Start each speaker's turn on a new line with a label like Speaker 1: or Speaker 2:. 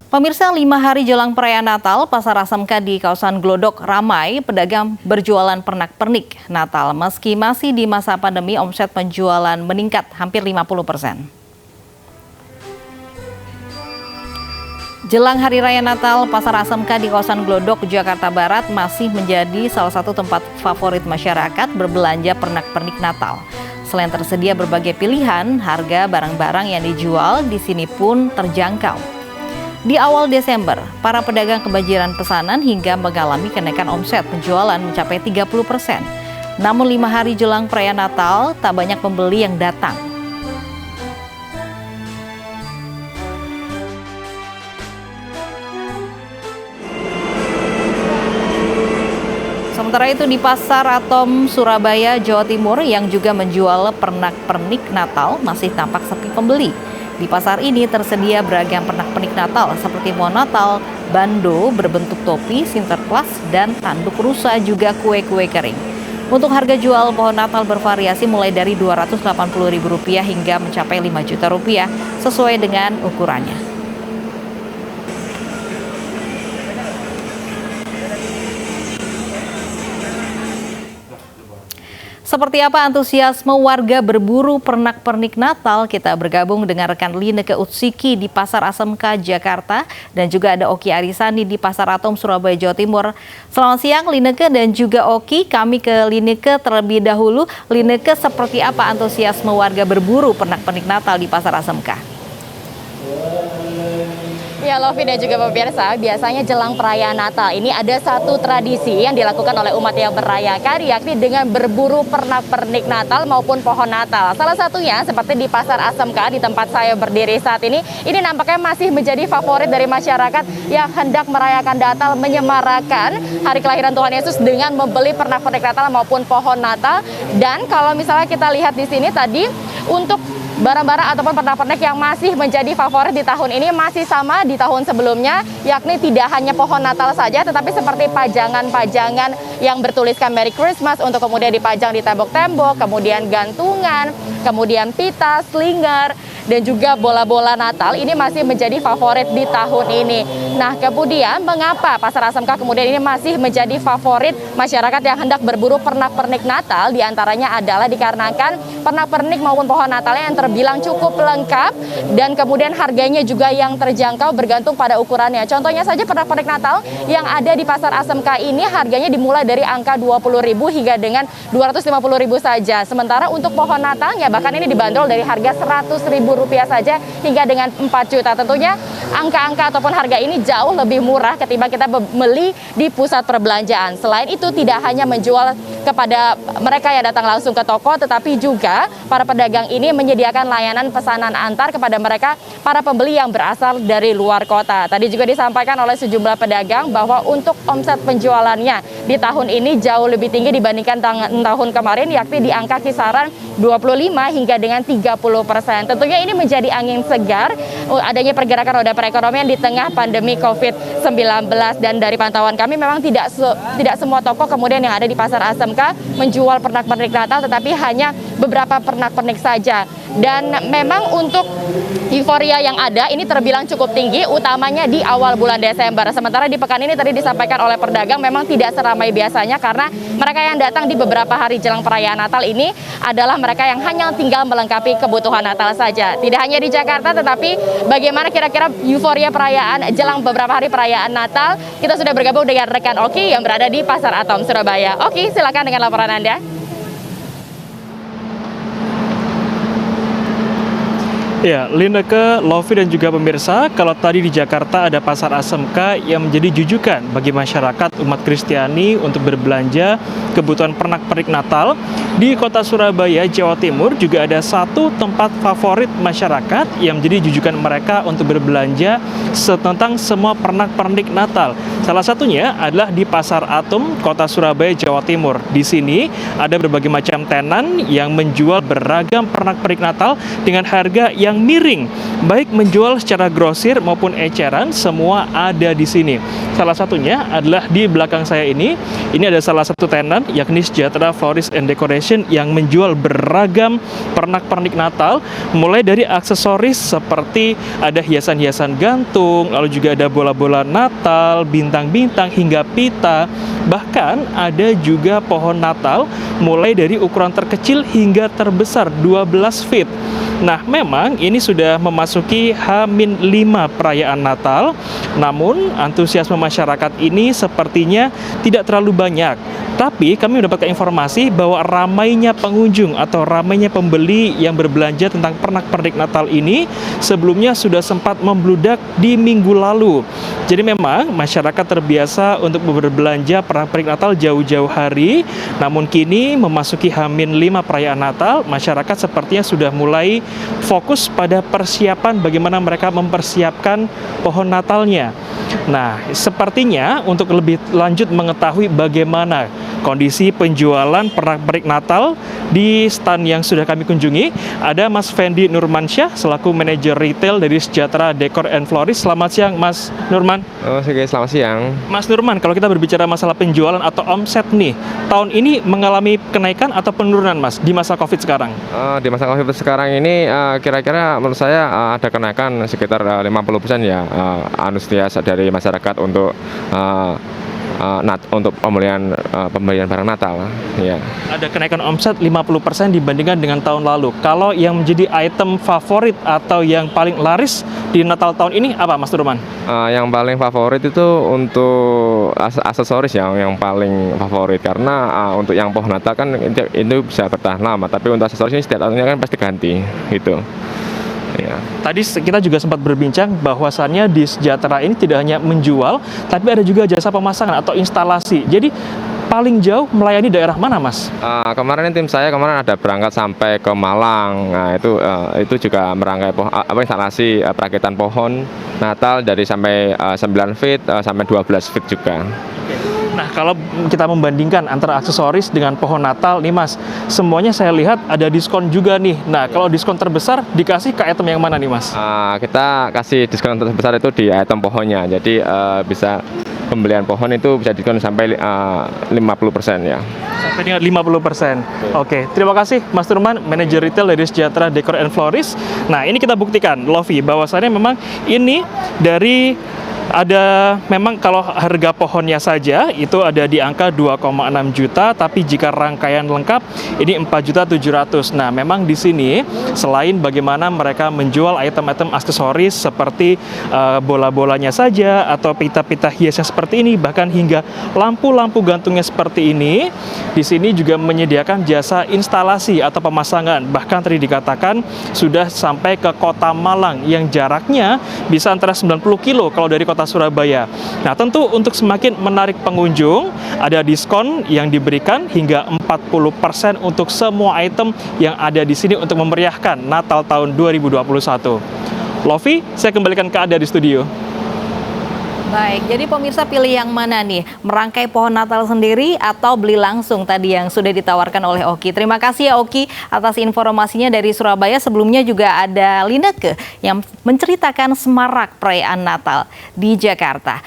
Speaker 1: Pemirsa, 5 hari jelang perayaan Natal, Pasar Asmk di kawasan Glodok ramai pedagang berjualan pernak-pernik Natal. Meski masih di masa pandemi, omset penjualan meningkat hampir 50%. Jelang Hari Raya Natal, Pasar Asmk di kawasan Glodok, Jakarta Barat masih menjadi salah satu tempat favorit masyarakat berbelanja pernak-pernik Natal. Selain tersedia berbagai pilihan, harga barang-barang yang dijual di sini pun terjangkau. Di awal Desember, para pedagang kebanjiran pesanan hingga mengalami kenaikan omset penjualan mencapai 30%. Namun 5 hari jelang perayaan Natal, tak banyak pembeli yang datang. Sementara itu di Pasar Atom, Surabaya, Jawa Timur yang juga menjual pernak-pernik Natal masih tampak sepi pembeli. Di pasar ini tersedia beragam pernak-pernik Natal seperti pohon Natal, bando berbentuk topi, Sinterklas, dan tanduk rusa juga kue-kue kering. Untuk harga jual pohon Natal bervariasi mulai dari Rp280.000 hingga mencapai Rp5 juta sesuai dengan ukurannya. Seperti apa antusiasme warga berburu pernak-pernik Natal? Kita bergabung dengan rekan Lineke Utsiki di Pasar Asmk, Jakarta, dan juga ada Oki Arisani di Pasar Atom, Surabaya, Jawa Timur. Selamat siang Lineke dan juga Oki. Kami ke Lineke terlebih dahulu. Lineke, seperti apa antusiasme warga berburu pernak-pernik Natal di Pasar Asmk?
Speaker 2: Ya, Lovi dan juga pemirsa, biasanya jelang perayaan Natal ini ada satu tradisi yang dilakukan oleh umat yang merayakan, yakni dengan berburu pernak-pernik Natal maupun pohon Natal. Salah satunya seperti di Pasar Asmk di tempat saya berdiri saat ini nampaknya masih menjadi favorit dari masyarakat yang hendak merayakan Natal, menyemarakan hari kelahiran Tuhan Yesus dengan membeli pernak-pernik Natal maupun pohon Natal. Dan kalau misalnya kita lihat di sini tadi, untuk barang-barang ataupun pernak-pernik yang masih menjadi favorit di tahun ini masih sama di tahun sebelumnya, yakni tidak hanya pohon Natal saja, tetapi seperti pajangan-pajangan yang bertuliskan Merry Christmas untuk kemudian dipajang di tembok-tembok, kemudian gantungan, kemudian pita, slinger, dan juga bola-bola Natal ini masih menjadi favorit di tahun ini. Nah, kemudian mengapa Pasar Asmk kemudian ini masih menjadi favorit masyarakat yang hendak berburu pernak-pernik Natal? Di antaranya adalah dikarenakan pernak-pernik maupun pohon Natalnya yang terbilang cukup lengkap dan kemudian harganya juga yang terjangkau bergantung pada ukurannya. Contohnya saja pernak-pernik Natal yang ada di Pasar Asmk ini harganya dimulai dari angka Rp20.000 hingga dengan Rp250.000 saja. Sementara untuk pohon Natalnya bahkan ini dibanderol dari harga Rp100.000 saja hingga dengan 4 juta. Tentunya angka-angka ataupun harga ini jauh lebih murah ketimbang kita beli di pusat perbelanjaan. Selain itu tidak hanya menjual kepada mereka yang datang langsung ke toko, tetapi juga para pedagang ini menyediakan layanan pesanan antar kepada mereka para pembeli yang berasal dari luar kota. Tadi juga disampaikan oleh sejumlah pedagang bahwa untuk omset penjualannya di tahun ini jauh lebih tinggi dibandingkan tahun kemarin, yakni di angka kisaran 25 hingga dengan 30%. Tentunya ini menjadi angin segar adanya pergerakan roda perekonomian di tengah pandemi COVID-19. Dan dari pantauan kami memang tidak semua toko kemudian yang ada di Pasar Asmk menjual pernak-pernik Natal, tetapi hanya beberapa pernak-pernik saja. Dan memang untuk euforia yang ada ini terbilang cukup tinggi, utamanya di awal bulan Desember. Sementara di pekan ini tadi disampaikan oleh pedagang memang tidak seramai biasanya karena mereka yang datang di beberapa hari jelang perayaan Natal ini adalah mereka yang hanya tinggal melengkapi kebutuhan Natal saja. Tidak hanya di Jakarta, tetapi bagaimana kira-kira euforia perayaan jelang beberapa hari perayaan Natal? Kita sudah bergabung dengan rekan Oki yang berada di Pasar Atom, Surabaya. Oki, silakan dengan laporan Anda.
Speaker 3: Ya, Lineke, Lovi dan juga pemirsa, kalau tadi di Jakarta ada Pasar Asmk yang menjadi jujukan bagi masyarakat umat Kristiani untuk berbelanja kebutuhan pernak-pernik Natal, di kota Surabaya, Jawa Timur juga ada satu tempat favorit masyarakat yang menjadi jujukan mereka untuk berbelanja tentang semua pernak-pernik Natal. Salah satunya adalah di Pasar Atom, Kota Surabaya, Jawa Timur. Di sini ada berbagai macam tenan yang menjual beragam pernak-pernik Natal dengan harga yang miring. Baik menjual secara grosir maupun eceran, semua ada di sini. Salah satunya adalah di belakang saya ini. Ini ada salah satu tenan, yakni Sejahtera Florist and Decoration yang menjual beragam pernak-pernik Natal, mulai dari aksesoris seperti ada hiasan-hiasan gantung, lalu juga ada bola-bola Natal, bintang-bintang hingga pita. Bahkan ada juga pohon Natal mulai dari ukuran terkecil hingga terbesar 12 feet. Nah, memang ini sudah memasuki H-5 perayaan Natal, namun antusiasme masyarakat ini sepertinya tidak terlalu banyak. Tapi kami mendapatkan informasi bahwa ramainya pengunjung atau ramainya pembeli yang berbelanja tentang pernak-pernik Natal ini sebelumnya sudah sempat membludak di minggu lalu. Jadi memang masyarakat terbiasa untuk berbelanja pernak-pernik Natal jauh-jauh hari, namun kini memasuki H-5 perayaan Natal, masyarakat sepertinya sudah mulai fokus pada persiapan bagaimana mereka mempersiapkan pohon Natalnya. Nah, sepertinya untuk lebih lanjut mengetahui bagaimana kondisi penjualan pernak-pernik Natal di stand yang sudah kami kunjungi, ada Mas Fendi Nurmansyah selaku manajer retail dari Sejahtera Decor and Florist. Selamat siang, Mas Nurman.
Speaker 4: Oke, selamat siang.
Speaker 3: Mas Nurman, kalau kita berbicara masalah penjualan atau omset nih, tahun ini mengalami kenaikan atau penurunan, Mas, di masa Covid sekarang?
Speaker 4: Di masa COVID sekarang ini kira-kira menurut saya ada kenaikan sekitar 50% ya, antusias dari masyarakat untuk pembelian barang Natal ya.
Speaker 3: Ada kenaikan omset 50% dibandingkan dengan tahun lalu. Kalau yang menjadi item favorit atau yang paling laris di Natal tahun ini apa, Mas Nurman?
Speaker 4: Yang paling favorit itu untuk aksesoris yang paling favorit, karena untuk yang pohon Natal kan itu bisa bertahan lama, tapi untuk aksesoris ini setiap tahunnya kan pasti ganti gitu. Ya.
Speaker 3: Tadi kita juga sempat berbincang bahwasannya di Sejahtera ini tidak hanya menjual, tapi ada juga jasa pemasangan atau instalasi. Jadi paling jauh melayani daerah mana, Mas?
Speaker 4: Kemarin tim saya ada berangkat sampai ke Malang. Nah, itu juga merangkai instalasi perakitan pohon Natal dari sampai 9 feet sampai 12 feet juga.
Speaker 3: Nah, kalau kita membandingkan antara aksesoris dengan pohon Natal nih, Mas, semuanya saya lihat ada diskon juga nih. Nah, kalau diskon terbesar dikasih ke item yang mana nih, Mas?
Speaker 4: Kita kasih diskon terbesar itu di item pohonnya. Jadi bisa pembelian pohon itu bisa diskon sampai 50% ya.
Speaker 3: Sampai dengan 50%. Oke, terima kasih Mas Nurman, manajer retail dari Sejahtera Decor and Florist. Nah, ini kita buktikan, Lofi, bahwasannya memang ini dari memang kalau harga pohonnya saja itu ada di angka 2,6 juta, tapi jika rangkaian lengkap ini 4.700.000. Nah, memang di sini selain bagaimana mereka menjual item-item aksesoris seperti bola-bolanya saja atau pita-pita hiasnya seperti ini, bahkan hingga lampu-lampu gantungnya seperti ini, di sini juga menyediakan jasa instalasi atau pemasangan. Bahkan tadi dikatakan sudah sampai ke Kota Malang yang jaraknya bisa antara 90 kilo kalau dari Kota Surabaya. Nah, tentu untuk semakin menarik pengunjung, ada diskon yang diberikan hingga 40% untuk semua item yang ada di sini untuk memeriahkan Natal tahun 2021. Lofi, saya kembalikan ke Anda di studio.
Speaker 1: Baik, jadi pemirsa pilih yang mana nih? Merangkai pohon Natal sendiri atau beli langsung tadi yang sudah ditawarkan oleh Oki? Terima kasih ya Oki atas informasinya dari Surabaya. Sebelumnya juga ada Lineke yang menceritakan semarak perayaan Natal di Jakarta.